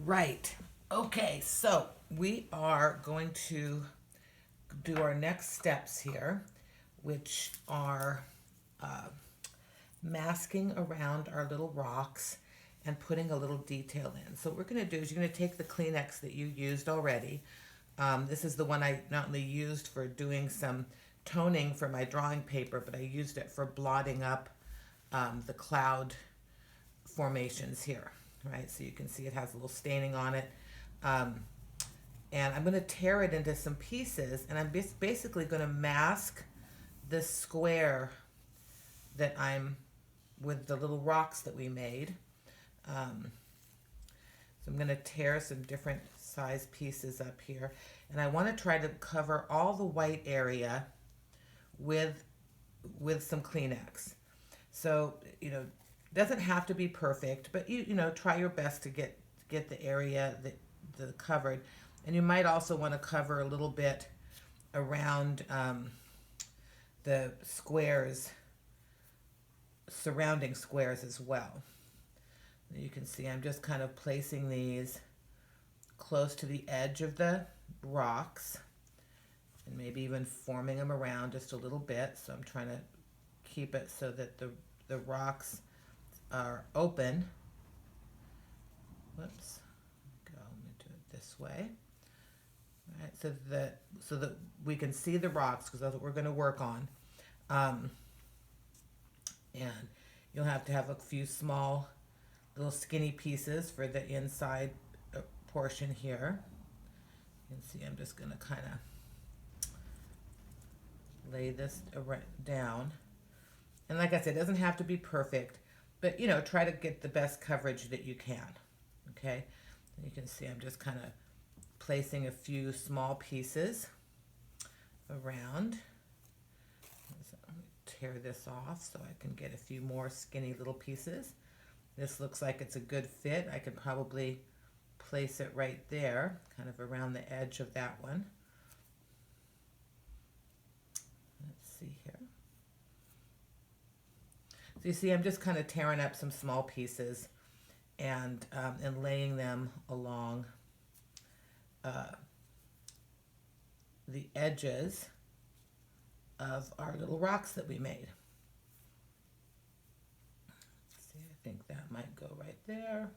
Right. Okay, so we are going to do our next steps here, which are masking around our little rocks and putting a little detail in. So what we're going to do is you're going to take the Kleenex that you used already. This is the one I not only used for doing some toning for my drawing paper, but I used it for blotting up the cloud formations here, right? So you can see it has a little staining on it. And I'm going to tear it into some pieces, and I'm basically going to mask this square that I'm with the little rocks that we made. So I'm going to tear some different size pieces up here, and I want to try to cover all the white area with some Kleenex. So, doesn't have to be perfect, but try your best to get the area that covered. And you might also want to cover a little bit around the squares, surrounding squares as well. You can see I'm just kind of placing these close to the edge of the rocks and maybe even forming them around just a little bit. So I'm trying to keep it so that the rocks are open. Whoops. Go. Let me do it this way. All right, so that we can see the rocks, because that's what we're going to work on. And you'll have to have a few small little skinny pieces for the inside portion here. You can see I'm just going to kind of lay this down. And like I said, it doesn't have to be perfect, but try to get the best coverage that you can. Okay? And you can see I'm just kind of placing a few small pieces around. So let me tear this off so I can get a few more skinny little pieces. This looks like it's a good fit. I could probably place it right there, kind of around the edge of that one. Let's see here. So you see I'm just kind of tearing up some small pieces and laying them along the edges of our little rocks that we made. See, I think that might go right there.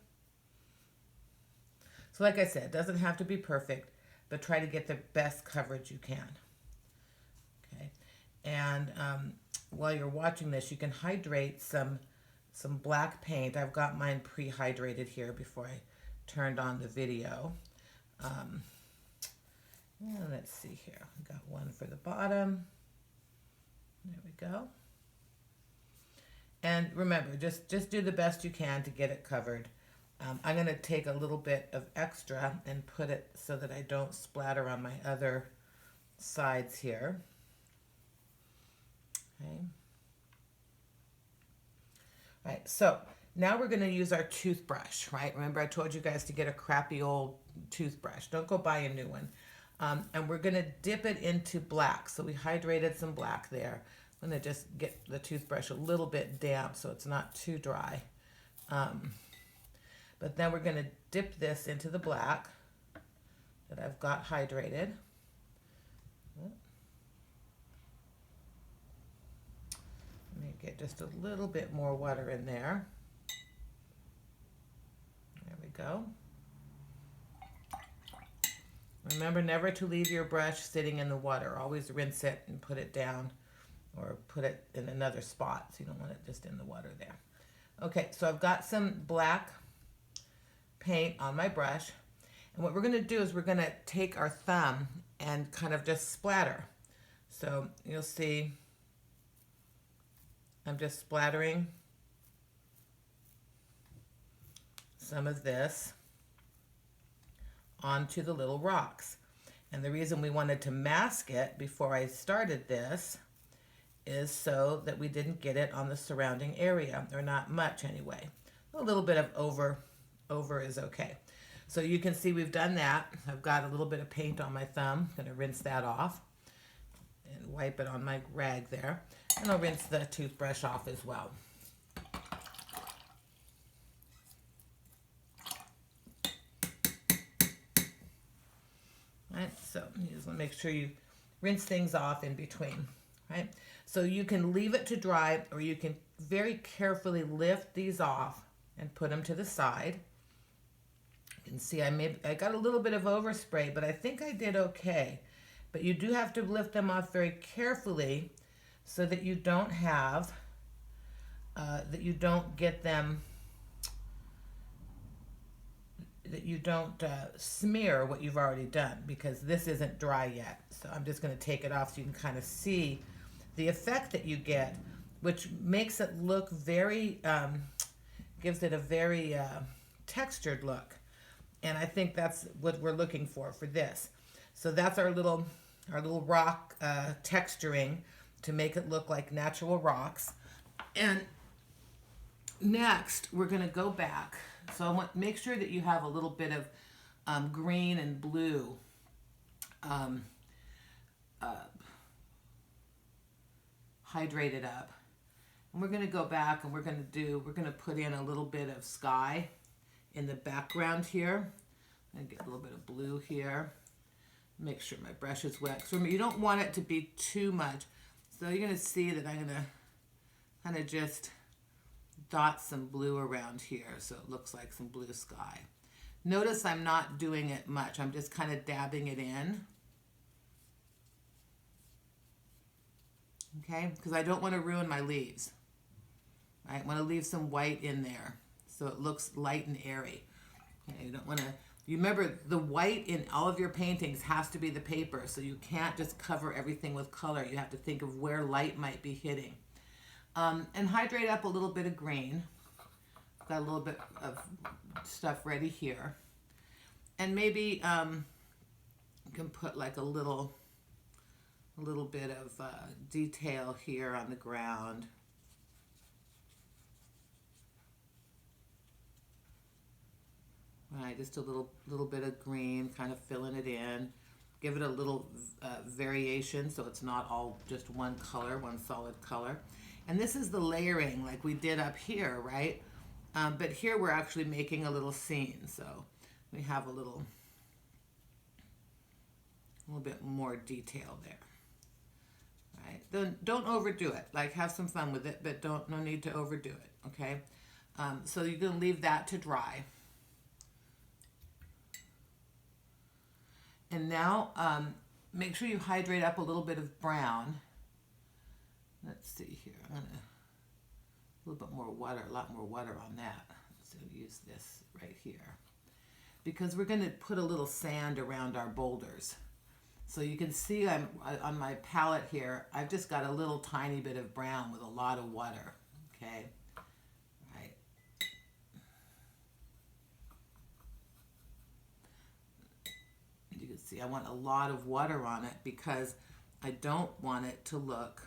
So like I said, it doesn't have to be perfect, but try to get the best coverage you can. Okay, and while you're watching this, you can hydrate some black paint. I've got mine pre-hydrated here before I turned on the video. And let's see here. I got one for the bottom. There we go. And remember, just do the best you can to get it covered. I'm going to take a little bit of extra and put it so that I don't splatter on my other sides here. Okay. All right, so now we're going to use our toothbrush, right? Remember I told you guys to get a crappy old toothbrush. Don't go buy a new one. And we're going to dip it into black. So we hydrated some black there. I'm going to just get the toothbrush a little bit damp so it's not too dry. But then we're going to dip this into the black that I've got hydrated. Let me get just a little bit more water in there. There we go. Remember never to leave your brush sitting in the water. Always rinse it and put it down or put it in another spot. So you don't want it just in the water there. Okay, so I've got some black paint on my brush. And what we're going to do is we're going to take our thumb and kind of just splatter. So you'll see I'm just splattering some of this onto the little rocks. And the reason we wanted to mask it before I started this is so that we didn't get it on the surrounding area, or not much anyway. A little bit of over is okay. So you can see we've done that. I've got a little bit of paint on my thumb. I'm going to rinse that off and wipe it on my rag there. And I'll rinse the toothbrush off as well. want to make sure you rinse things off in between, right? So you can leave it to dry, or you can very carefully lift these off and put them to the side. You can see I got a little bit of overspray, but I think I did okay. But you do have to lift them off very carefully so that you don't have, that you don't get them, that you don't smear what you've already done, because this isn't dry yet. So I'm just going to take it off so you can kind of see the effect that you get, which makes it look very, gives it a very textured look. And I think that's what we're looking for this. So that's our little rock texturing to make it look like natural rocks. And next, we're going to go back. So I want make sure that you have a little bit of green and blue hydrated up. And we're going to go back and we're going to put in a little bit of sky in the background here. And get a little bit of blue here. Make sure my brush is wet. So remember, you don't want it to be too much. So you're going to see that I'm going to kind of just dot some blue around here so it looks like some blue sky. Notice I'm not doing it much. I'm just kind of dabbing it in. Okay, because I don't want to ruin my leaves. I want to leave some white in there so it looks light and airy. Okay, you don't want to, you remember the white in all of your paintings has to be the paper, so you can't just cover everything with color. You have to think of where light might be hitting. And hydrate up a little bit of green. Got a little bit of stuff ready here. And maybe you can put like a little bit of detail here on the ground. Right, just a little bit of green, kind of filling it in. Give it a little variation so it's not all just one color, one solid color. And this is the layering like we did up here, right? But here we're actually making a little scene. So we have a little bit more detail there. Right? Then don't overdo it. Like have some fun with it, but no need to overdo it, okay? So you're gonna leave that to dry. And now make sure you hydrate up a little bit of brown. Let's see here. I'm gonna a little bit more water, a lot more water on that. So use this right here because we're going to put a little sand around our boulders. So you can see I'm on my palette here. I've just got a little tiny bit of brown with a lot of water. Okay, right. You can see I want a lot of water on it because I don't want it to look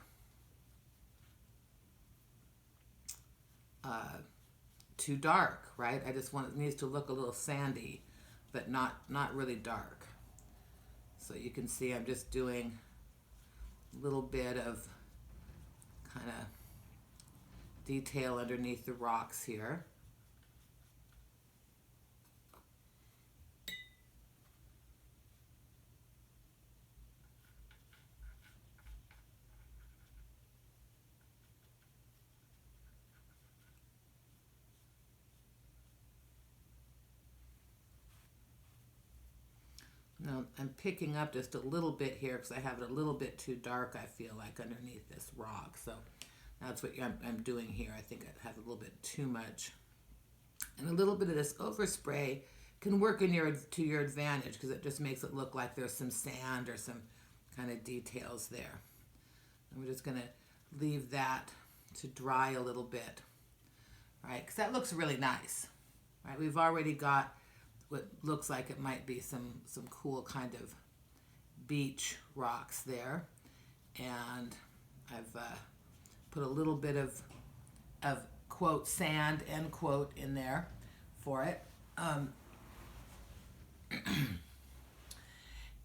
too dark, right? I just want it needs to look a little sandy, but not really dark. So you can see I'm just doing a little bit of kind of detail underneath the rocks here. Now I'm picking up just a little bit here because I have it a little bit too dark, I feel like, underneath this rock. So that's what I'm doing here. I think I have a little bit too much. And a little bit of this overspray can work to your advantage because it just makes it look like there's some sand or some kind of details there. And we're just going to leave that to dry a little bit, right? Because that looks really nice, right? We've already got what looks like it might be some cool kind of beach rocks there, and I've put a little bit of quote sand end quote in there for it,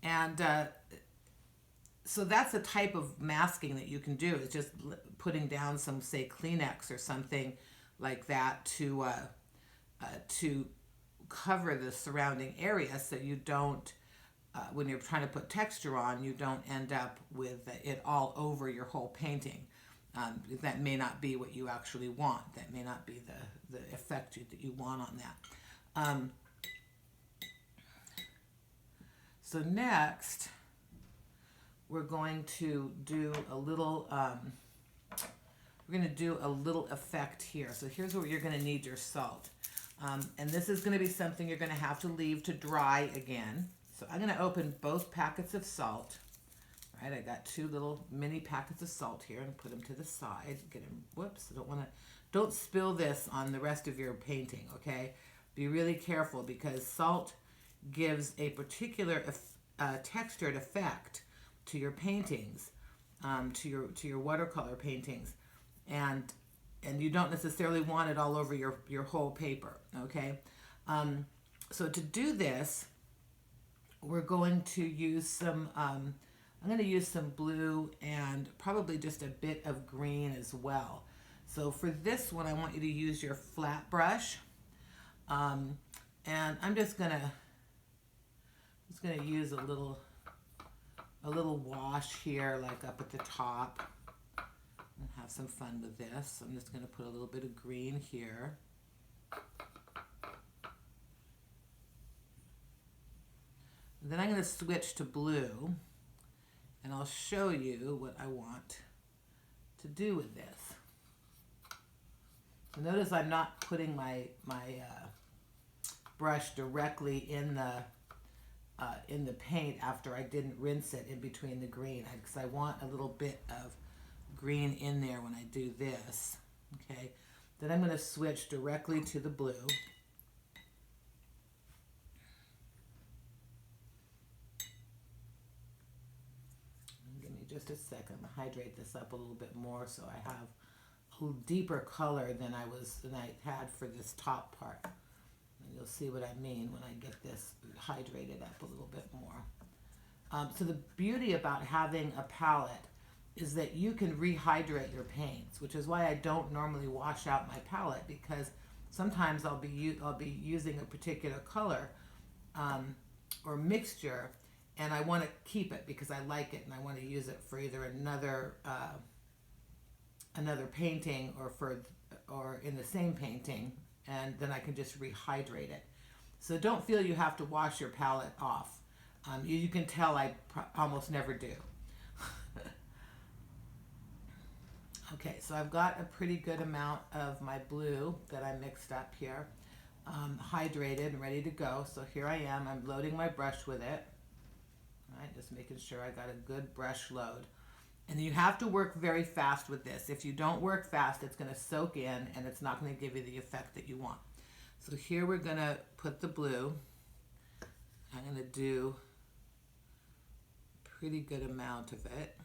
and so that's the type of masking that you can do, is just putting down some, say, Kleenex or something like that to cover the surrounding area so you don't when you're trying to put texture on, you don't end up with it all over your whole painting. That may not be what you actually want. That may not be the effect that you want on that. So next, we're going to do a little effect here. So here's where you're going to need your salt. And this is going to be something you're going to have to leave to dry again. So I'm going to open both packets of salt. Right, I got 2 little mini packets of salt here and put them to the side. Get them. Whoops! Don't spill this on the rest of your painting. Okay, be really careful because salt gives a particular textured effect to your paintings, to your watercolor paintings, and you don't necessarily want it all over your whole paper. Okay, so to do this, we're going to use some. I'm going to use some blue and probably just a bit of green as well. So for this one, I want you to use your flat brush, and I'm just going to use a little wash here, like up at the top, and have some fun with this. I'm just going to put a little bit of green here. And then I'm going to switch to blue. And I'll show you what I want to do with this. So notice I'm not putting my brush directly in the paint after I didn't rinse it in between the green, because I want a little bit of green in there when I do this. Okay, then I'm going to switch directly to the blue. Just a second, I'm gonna hydrate this up a little bit more so I have a little deeper color than I had for this top part. And you'll see what I mean when I get this hydrated up a little bit more. So the beauty about having a palette is that you can rehydrate your paints, which is why I don't normally wash out my palette, because sometimes I'll be using a particular color or mixture, and I want to keep it because I like it and I want to use it for either another painting or in the same painting, and then I can just rehydrate it. So don't feel you have to wash your palette off. You can tell I almost never do. Okay, so I've got a pretty good amount of my blue that I mixed up here, hydrated and ready to go. So here I am, I'm loading my brush with it. All right, just making sure I got a good brush load. And you have to work very fast with this. If you don't work fast, it's going to soak in and it's not going to give you the effect that you want. So here we're going to put the blue. I'm going to do a pretty good amount of it.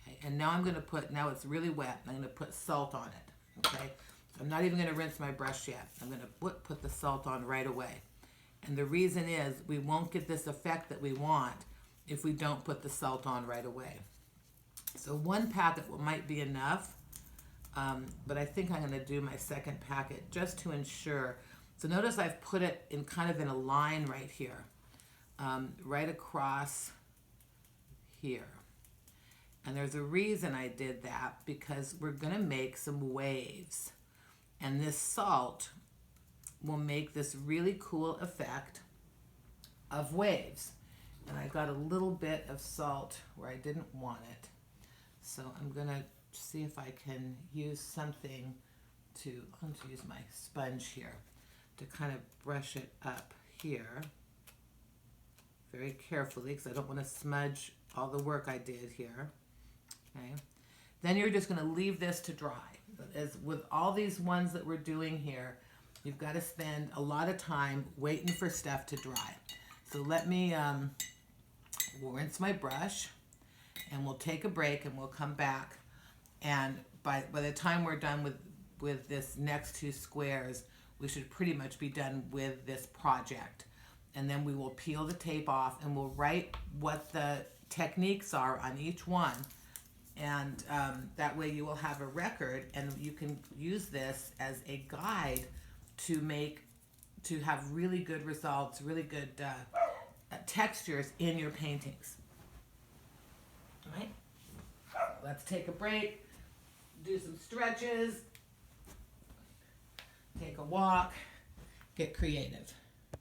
Okay, and now I'm going to put, now it's really wet, I'm going to put salt on it. Okay, so I'm not even going to rinse my brush yet. I'm going to put the salt on right away. And the reason is we won't get this effect that we want if we don't put the salt on right away. So one packet might be enough, but I think I'm going to do my second packet just to ensure. So notice I've put it in kind of in a line right here, right across here. And there's a reason I did that, because we're going to make some waves. And this salt will make this really cool effect of waves. And I got a little bit of salt where I didn't want it. So I'm going to see if I can use something to, I'm going to use my sponge here to kind of brush it up here very carefully, because I don't want to smudge all the work I did here. Okay. Then you're just going to leave this to dry. As with all these ones that we're doing here, you've got to spend a lot of time waiting for stuff to dry. So let me we'll rinse my brush, and we'll take a break, and we'll come back. And by the time we're done with this next two squares, we should pretty much be done with this project. And then we will peel the tape off, and we'll write what the techniques are on each one. And that way you will have a record, and you can use this as a guide to to have really good results, really good textures in your paintings. All right, let's take a break, do some stretches, take a walk, get creative.